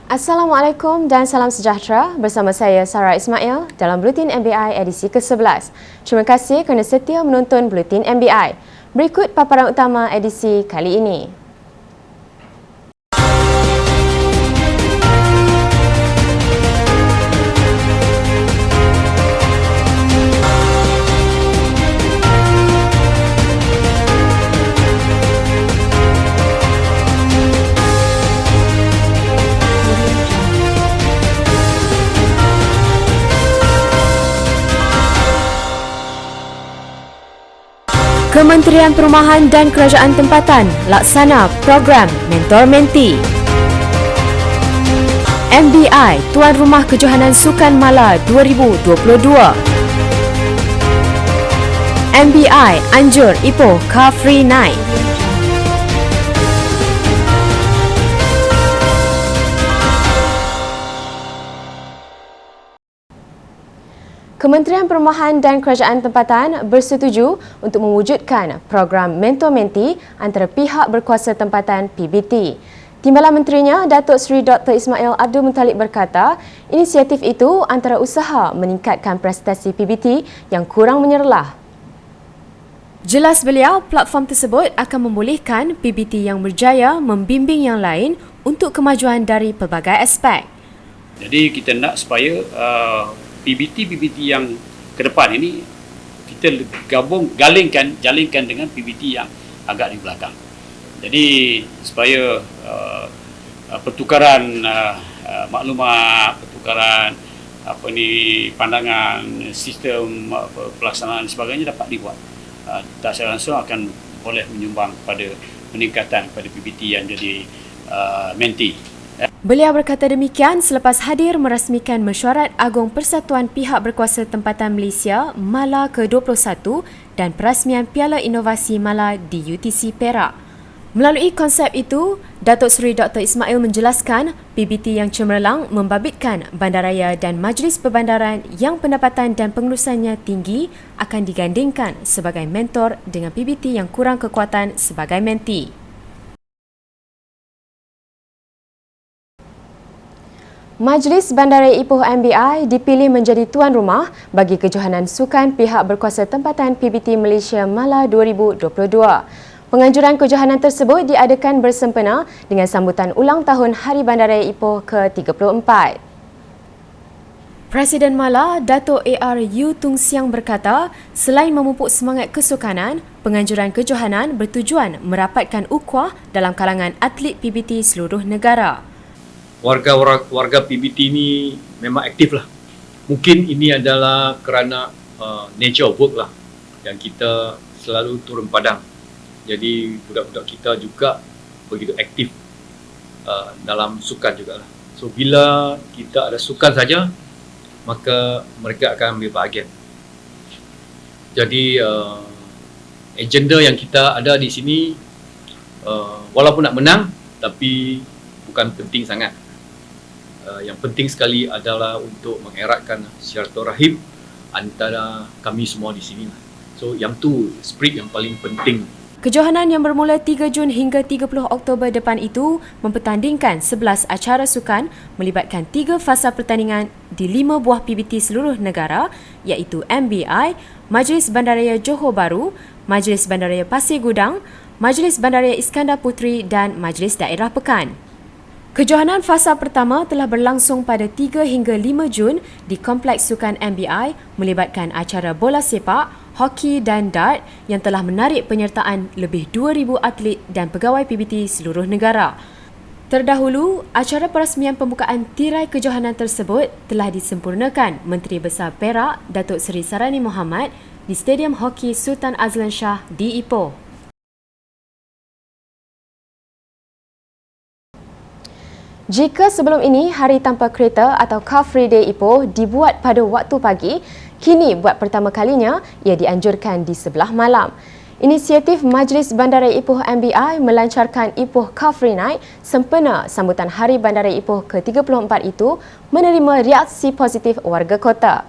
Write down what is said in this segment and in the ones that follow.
Assalamualaikum dan salam sejahtera. Bersama saya Sarah Ismail dalam Buletin MBI edisi ke-11. Terima kasih kerana setia menonton Buletin MBI. Berikut paparan utama edisi kali ini. Kementerian Perumahan dan Kerajaan Tempatan laksana program Mentor Menti. MBI Tuan Rumah Kejohanan Sukan Mala 2022. MBI anjur Ipoh Car Free Night. Kementerian Perumahan dan Kerajaan Tempatan bersetuju untuk mewujudkan program Mentor Menti antara pihak berkuasa tempatan PBT. Timbalan Menterinya, Datuk Seri Dr. Ismail Abdul Muttalib berkata, inisiatif itu antara usaha meningkatkan prestasi PBT yang kurang menyerlah. Jelas beliau, platform tersebut akan membolehkan PBT yang berjaya membimbing yang lain untuk kemajuan dari pelbagai aspek. Jadi kita nak supaya PBT yang ke depan ini kita jalinkan dengan PBT yang agak di belakang. Jadi supaya pertukaran maklumat, pertukaran pandangan, sistem pelaksanaan sebagainya dapat dibuat. Tak secara langsung akan boleh menyumbang pada peningkatan pada PBT yang jadi menti. Beliau berkata demikian selepas hadir merasmikan Mesyuarat Agung Persatuan Pihak Berkuasa Tempatan Malaysia Mala ke-21 dan perasmian Piala Inovasi Mala di UTC Perak. Melalui konsep itu, Datuk Seri Dr. Ismail menjelaskan PBT yang cemerlang membabitkan bandaraya dan majlis perbandaran yang pendapatan dan pengurusannya tinggi akan digandingkan sebagai mentor dengan PBT yang kurang kekuatan sebagai menti. Majlis Bandaraya Ipoh MBI dipilih menjadi tuan rumah bagi kejohanan sukan pihak berkuasa tempatan PBT Malaysia Mala 2022. Penganjuran kejohanan tersebut diadakan bersempena dengan sambutan ulang tahun Hari Bandaraya Ipoh ke-34. Presiden Mala, Dato' AR Yu Tung Siang berkata, selain memupuk semangat kesukanan, penganjuran kejohanan bertujuan merapatkan ukhuwah dalam kalangan atlet PBT seluruh negara. Warga PBT ni memang aktif lah. Mungkin ini adalah kerana nature of work lah yang kita selalu turun padang. Jadi budak-budak kita juga begitu aktif dalam sukan jugalah. So bila kita ada sukan saja, maka mereka akan ambil bahagian. Jadi agenda yang kita ada di sini walaupun nak menang tapi bukan penting sangat. Yang penting sekali adalah untuk mengeratkan silaturahim antara kami semua di sini. So yang tu spirit yang paling penting. Kejohanan yang bermula 3 Jun hingga 30 Oktober depan itu mempertandingkan 11 acara sukan melibatkan 3 fasa pertandingan di 5 buah PBT seluruh negara iaitu MBI, Majlis Bandaraya Johor Bahru, Majlis Bandaraya Pasir Gudang, Majlis Bandaraya Iskandar Puteri dan Majlis Daerah Pekan. Kejohanan fasa pertama telah berlangsung pada 3 hingga 5 Jun di Kompleks Sukan MBI melibatkan acara bola sepak, hoki dan dart yang telah menarik penyertaan lebih 2,000 atlet dan pegawai PBT seluruh negara. Terdahulu, acara perasmian pembukaan tirai kejohanan tersebut telah disempurnakan Menteri Besar Perak, Datuk Seri Sarani Mohamad di Stadium Hoki Sultan Azlan Shah di Ipoh. Jika sebelum ini Hari Tanpa Kereta atau Car Free Day Ipoh dibuat pada waktu pagi, kini buat pertama kalinya ia dianjurkan di sebelah malam. Inisiatif Majlis Bandaraya Ipoh MBI melancarkan Ipoh Car Free Night sempena sambutan Hari Bandaraya Ipoh ke-34 itu menerima reaksi positif warga kota.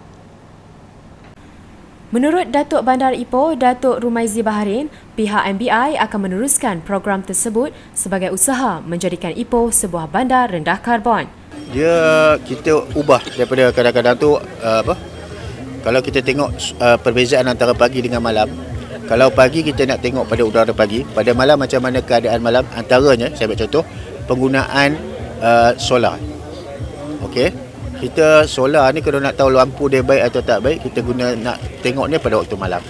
Menurut Datuk Bandar Ipoh, Datuk Rumaizi Baharin, pihak MBI akan meneruskan program tersebut sebagai usaha menjadikan Ipoh sebuah bandar rendah karbon. Kita ubah daripada kadang-kadang tu kalau kita tengok perbezaan antara pagi dengan malam. Kalau pagi kita nak tengok pada udara pagi, pada malam macam mana keadaan malam, antaranya saya ambil contoh penggunaan solar. Okey. Kita solar ni kalau nak tahu lampu dia baik atau tak baik, kita nak tengok ni pada waktu malam.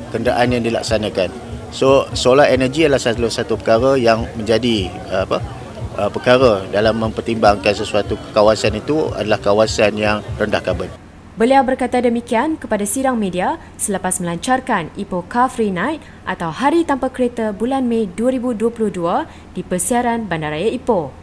Kenderaan yang dilaksanakan. So solar energy adalah salah satu perkara yang menjadi perkara dalam mempertimbangkan sesuatu kawasan itu adalah kawasan yang rendah karbon. Beliau berkata demikian kepada sidang media selepas melancarkan Ipoh Car Free Night atau Hari Tanpa Kereta bulan Mei 2022 di Persiaran Bandaraya Ipoh.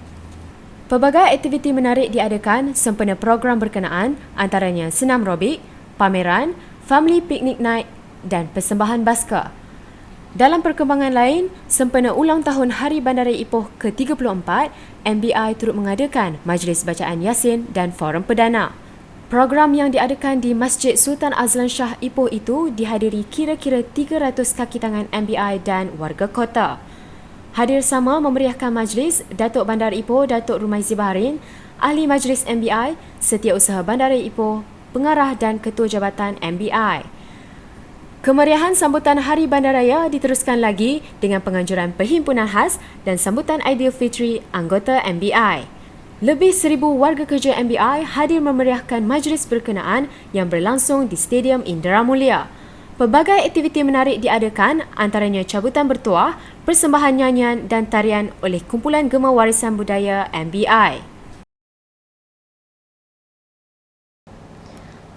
Pelbagai aktiviti menarik diadakan sempena program berkenaan, antaranya senam robik, pameran, family picnic night dan persembahan baska. Dalam perkembangan lain, sempena ulang tahun Hari Bandaraya Ipoh ke-34, MBI turut mengadakan majlis bacaan Yasin dan forum perdana. Program yang diadakan di Masjid Sultan Azlan Shah Ipoh itu dihadiri kira-kira 300 kaki tangan MBI dan warga kota. Hadir sama memeriahkan majlis Datuk Bandar Ipoh Datuk Rumaizi Baharin, Ahli Majlis MBI, Setiausaha Bandaraya Ipoh, Pengarah dan Ketua Jabatan MBI. Kemeriahan sambutan Hari Bandaraya diteruskan lagi dengan penganjuran perhimpunan khas dan sambutan Aidilfitri anggota MBI. Lebih 1,000 warga kerja MBI hadir memeriahkan majlis berkenaan yang berlangsung di Stadium Indra Mulia. Pelbagai aktiviti menarik diadakan, antaranya cabutan bertuah, persembahan nyanyian dan tarian oleh kumpulan Gemar Warisan Budaya MBI.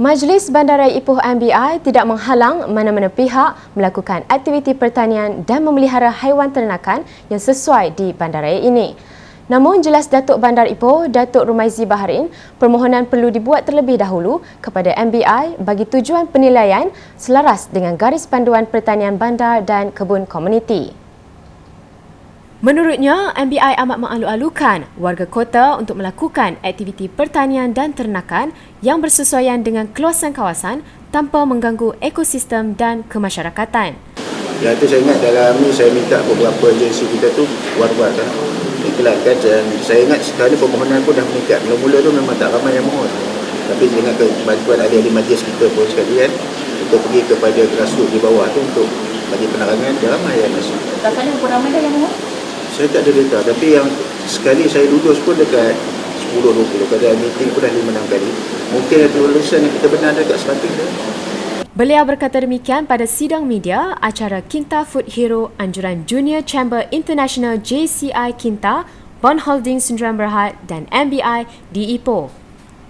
Majlis Bandaraya Ipoh MBI tidak menghalang mana-mana pihak melakukan aktiviti pertanian dan memelihara haiwan ternakan yang sesuai di bandaraya ini. Namun jelas Datuk Bandar Ipoh, Datuk Rumaizi Baharin, permohonan perlu dibuat terlebih dahulu kepada MBI bagi tujuan penilaian selaras dengan garis panduan pertanian bandar dan kebun komuniti. Menurutnya, MBI amat mengalu-alukan warga kota untuk melakukan aktiviti pertanian dan ternakan yang bersesuaian dengan keluasan kawasan tanpa mengganggu ekosistem dan kemasyarakatan. Yang itu saya ingat dalam ni saya minta beberapa agensi kita tu buat-buat iklankan, dan saya ingat sekarang ni permohonan pun dah meningkat. Mula-mula tu memang tak ramai yang mohon. Tapi dengan bantuan ahli-ahli majlis kita pun sekalian, kita pergi kepada grassroots di bawah tu untuk bagi penerangan, dah ramai yang masuk. Rasanya berapa ramai dah yang mohon? Saya tak ada data, tapi yang sekali saya lulus pun dekat 10-20, kadang meeting pun dah 5-6 kali. Mungkin ada lulusan yang kita benar dekat 100 dah. Beliau berkata demikian pada sidang media acara Kinta Food Hero Anjuran Junior Chamber International JCI Kinta, Bond Holding Sdn Bhd dan MBI di Ipoh.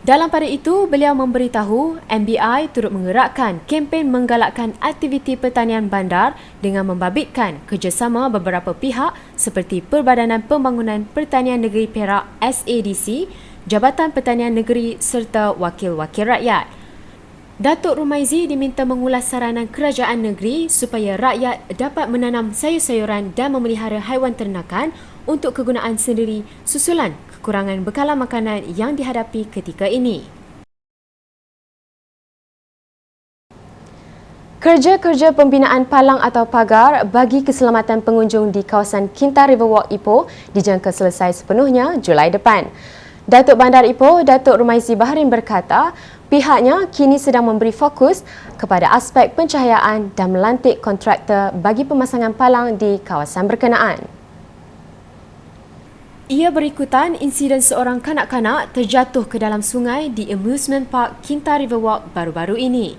Dalam pada itu, beliau memberitahu MBI turut menggerakkan kempen menggalakkan aktiviti pertanian bandar dengan membabitkan kerjasama beberapa pihak seperti Perbadanan Pembangunan Pertanian Negeri Perak SADC, Jabatan Pertanian Negeri serta Wakil-Wakil Rakyat. Datuk Rumaizi diminta mengulas saranan kerajaan negeri supaya rakyat dapat menanam sayur-sayuran dan memelihara haiwan ternakan untuk kegunaan sendiri susulan kekurangan bekalan makanan yang dihadapi ketika ini. Kerja-kerja pembinaan palang atau pagar bagi keselamatan pengunjung di kawasan Kinta Riverwalk Ipoh dijangka selesai sepenuhnya Julai depan. Datuk Bandar Ipoh, Datuk Rumaizi Baharin berkata, pihaknya kini sedang memberi fokus kepada aspek pencahayaan dan melantik kontraktor bagi pemasangan palang di kawasan berkenaan. Ia berikutan insiden seorang kanak-kanak terjatuh ke dalam sungai di Amusement Park Kinta Riverwalk baru-baru ini.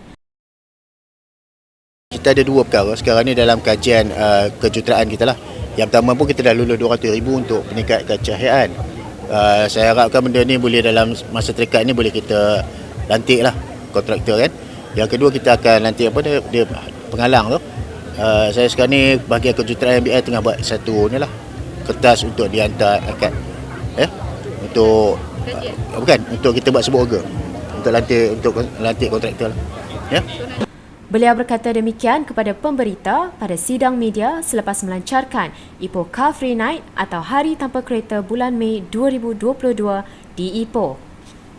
Kita ada dua perkara sekarang ni dalam kajian kejuruteraan kita lah. Yang pertama pun kita dah lulus 200,000 untuk meningkatkan cahayaan. Saya harapkan benda ni boleh dalam masa terdekat ni boleh kita lantik lah kontraktor kan. Yang kedua kita akan lantik dia penghalang tu. Saya sekarang ni bahagian kejuruteraan MBI tengah buat satu ni lah kertas untuk dihantar akad untuk bukan untuk kita buat sebuah order untuk lantik kontraktor lah. Ya. Beliau berkata demikian kepada pemberita pada sidang media selepas melancarkan Ipoh Car Free Night atau Hari Tanpa Kereta bulan Mei 2022 di Ipoh.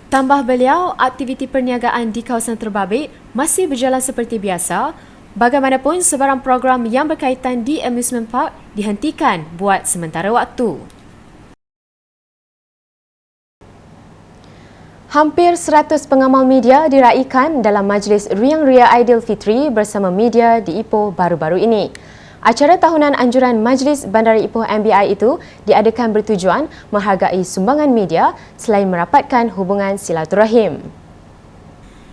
Tambah beliau, aktiviti perniagaan di kawasan terbabit masih berjalan seperti biasa. Bagaimanapun, sebarang program yang berkaitan di Amusement Park dihentikan buat sementara waktu. Hampir 100 pengamal media diraikan dalam Majlis Riang Ria Aidilfitri bersama media di Ipoh baru-baru ini. Acara tahunan anjuran Majlis Bandar Ipoh MBI itu diadakan bertujuan menghargai sumbangan media selain merapatkan hubungan silaturahim.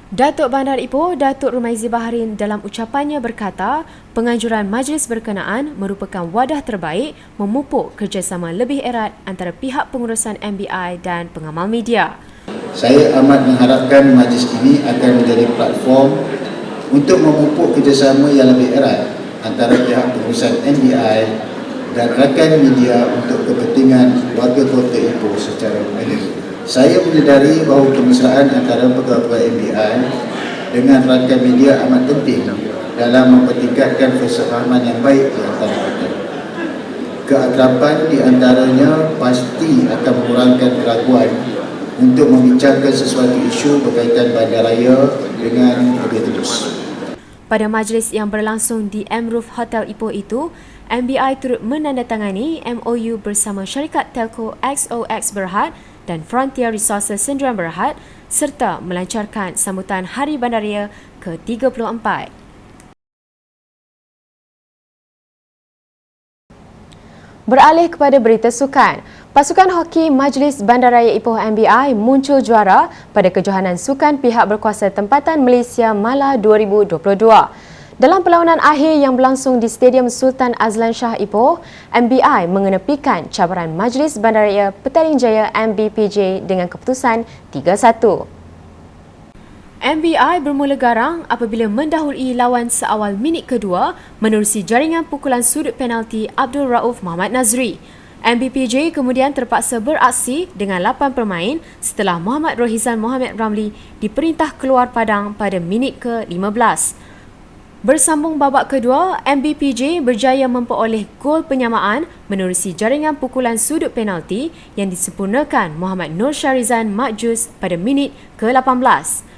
Datuk Bandar Ipoh, Datuk Rumaizi Baharin dalam ucapannya berkata, penganjuran majlis berkenaan merupakan wadah terbaik memupuk kerjasama lebih erat antara pihak pengurusan MBI dan pengamal media. Saya amat mengharapkan majlis ini akan menjadi platform untuk memupuk kerjasama yang lebih erat antara pihak pengurusan MBI dan rakan media untuk kepentingan warga kota Ipoh secara umum. Saya menyedari bahawa kemesraan antara pegawai MBI dengan rakan media amat penting dalam mempertingkatkan kesepahaman yang baik di antara kita. Keakraban di antaranya pasti akan mengurangkan keraguan untuk membincangkan sesuatu isu berkaitan bandaraya dengan lebih terus. Pada majlis yang berlangsung di M-Roof Hotel Ipoh itu, MBI turut menandatangani MOU bersama syarikat telco XOX Berhad dan Frontier Resources Sdn Berhad serta melancarkan sambutan Hari Bandaraya ke-34. Beralih kepada berita sukan, pasukan hoki Majlis Bandaraya Ipoh MBI muncul juara pada kejohanan sukan pihak berkuasa tempatan Malaysia Mala 2022. Dalam perlawanan akhir yang berlangsung di Stadium Sultan Azlan Shah Ipoh, MBI mengenepikan cabaran Majlis Bandaraya Petaling Jaya MBPJ dengan keputusan 3-1. MBI bermula garang apabila mendahului lawan seawal minit kedua menerusi jaringan pukulan sudut penalti Abdul Rauf Muhammad Nazri. MBPJ kemudian terpaksa beraksi dengan 8 pemain setelah Muhammad Rohizan Mohamed Ramli diperintah keluar padang pada minit ke-15. Bersambung babak kedua, MBPJ berjaya memperoleh gol penyamaan menerusi jaringan pukulan sudut penalti yang disempurnakan Muhammad Nur Syarizan Makjus pada minit ke-18.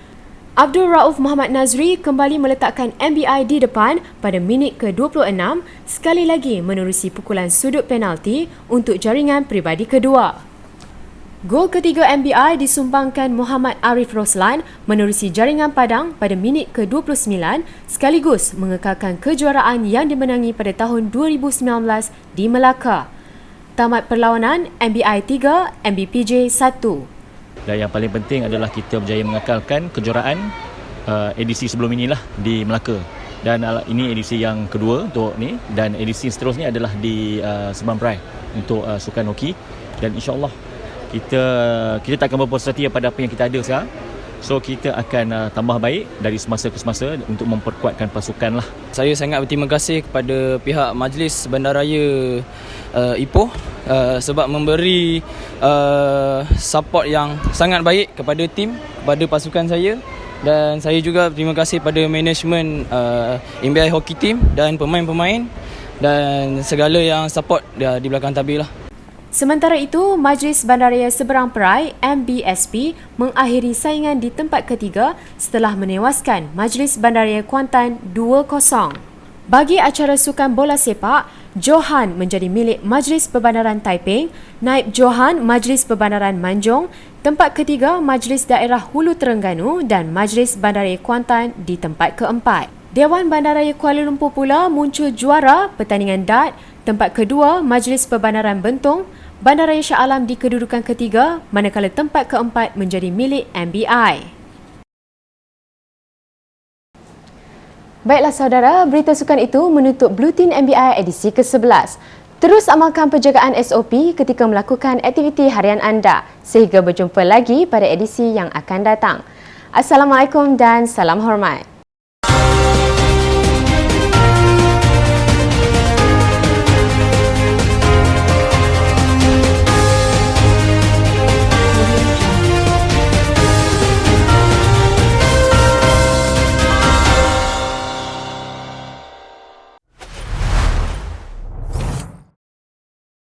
Abdul Rauf Muhammad Nazri kembali meletakkan MBI di depan pada minit ke-26 sekali lagi menerusi pukulan sudut penalti untuk jaringan peribadi kedua. Gol ketiga MBI disumbangkan Muhammad Arif Roslan menerusi jaringan padang pada minit ke-29 sekaligus mengekalkan kejuaraan yang dimenangi pada tahun 2019 di Melaka. Tamat perlawanan, MBI 3, MBPJ 1. Dan yang paling penting adalah kita berjaya mengekalkan kejuaraan edisi sebelum inilah di Melaka. Dan ini edisi yang kedua untuk ni, dan edisi seterusnya adalah di Sebang Perai untuk sukan hoki. Dan insya-Allah kita tak akan berpuas hati pada apa yang kita ada sekarang. So kita akan tambah baik dari semasa ke semasa untuk memperkuatkan pasukan lah. Saya sangat berterima kasih kepada pihak Majlis Bandaraya Ipoh sebab memberi support yang sangat baik kepada tim, kepada pasukan saya, dan saya juga berterima kasih pada management MBI Hockey Team dan pemain-pemain dan segala yang support di belakang tabir lah. Sementara itu, Majlis Bandaraya Seberang Perai MBSP mengakhiri saingan di tempat ketiga setelah menewaskan Majlis Bandaraya Kuantan 2-0. Bagi acara sukan bola sepak, Johan menjadi milik Majlis Perbandaran Taiping, Naib Johan Majlis Perbandaran Manjung, tempat ketiga Majlis Daerah Hulu Terengganu dan Majlis Bandaraya Kuantan di tempat keempat. Dewan Bandaraya Kuala Lumpur pula muncul juara pertandingan dart, tempat kedua Majlis Perbandaran Bentong, Bandaraya Shah Alam di kedudukan ketiga, manakala tempat keempat menjadi milik MBI. Baiklah saudara, berita sukan itu menutup Bluetin MBI edisi ke-11. Terus amalkan penjagaan SOP ketika melakukan aktiviti harian anda, sehingga berjumpa lagi pada edisi yang akan datang. Assalamualaikum dan salam hormat.